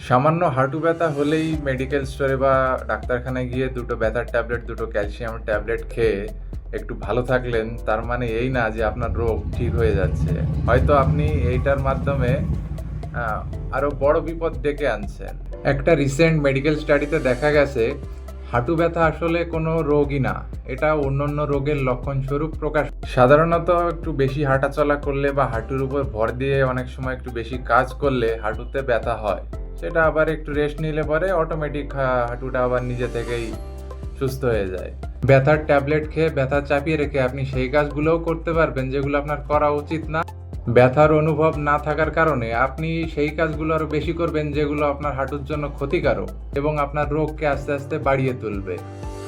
সামান্য হাঁটু ব্যথা হলেই মেডিকেল স্টোরে বা ডাক্তারখানায় গিয়ে দুটো ব্যথার ট্যাবলেট, দুটো ক্যালসিয়ামের ট্যাবলেট খেয়ে একটু ভালো থাকলেন, তার মানে এই না যে আপনার রোগ ঠিক হয়ে যাচ্ছে। হয়তো আপনি এইটার মাধ্যমে আরো বড় বিপদ ডেকে আনছেন। একটা রিসেন্ট মেডিকেল স্টাডিতে দেখা গেছে হাঁটু ব্যথা আসলে কোনো রোগই না, এটা অন্যান্য রোগের লক্ষণ স্বরূপ প্রকাশ। সাধারণত একটু বেশি হাঁটাচলা করলে বা হাঁটুর উপর ভর দিয়ে অনেক সময় একটু বেশি কাজ করলে হাঁটুতে ব্যথা হয়। সেটা আবার একটু রেস্ট নিলে পরে অটোমেটিক হাঁটুটা আবার নিজে থেকেই সুস্থ হয়ে যায়। ব্যথার ট্যাবলেট খেয়ে ব্যথা চাপিয়ে রেখে আপনি সেই কাজগুলোও করতে পারবেন যেগুলো আপনার করা উচিত না। ব্যথার অনুভব না থাকার কারণে আপনি সেই কাজগুলো আরো বেশি করবেন যেগুলো আপনার হাঁটুর জন্য ক্ষতিকারক এবং আপনার রোগকে আস্তে আস্তে বাড়িয়ে তুলবে।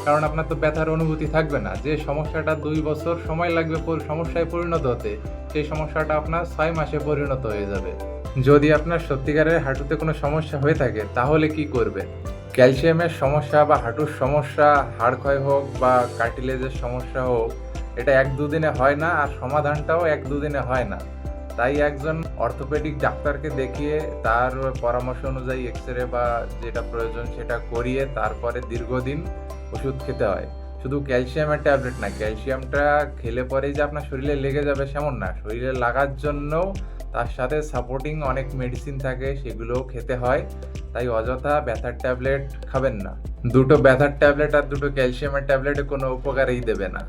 কারণ আপনার তো ব্যথার অনুভূতি থাকবে না। যে সমস্যাটা 2 বছর সময় লাগবে সমস্যায় পরিণত হতে, সেই সমস্যাটা আপনার 6 মাসে পরিণত হয়ে যাবে। যদি আপনার সত্যিকারের হাঁটুতে কোনো সমস্যা হয়ে থাকে তাহলে কি করবেন? ক্যালসিয়ামের সমস্যা বা হাঁটুর সমস্যা, হাড় ক্ষয় হোক বা কার্টিলেজের সমস্যা হোক, এটা 1-2 দিনে হয় না, আর সমাধানটাও 1-2 দিনে হয় না। তাই একজন অর্থোপেডিক ডাক্তারকে দেখিয়ে তার পরামর্শ অনুযায়ী এক্সরে বা যেটা প্রয়োজন সেটা করিয়ে তারপরে দীর্ঘদিন ওষুধ খেতে হয়। শুধু ক্যালসিয়ামের ট্যাবলেট না, ক্যালসিয়ামটা খেলে পরেই যে আপনার শরীরে লেগে যাবে সেমন না। শরীরে লাগার জন্যও তার সাথে সাপোর্টিং অনেক মেডিসিন থাকে, সেগুলোও খেতে হয়। তাই অযথা ব্যথার ট্যাবলেট খাবেন না। দুটো ব্যথার ট্যাবলেট আর দুটো ক্যালসিয়ামের ট্যাবলেটে কোনো উপকারই দেবে না।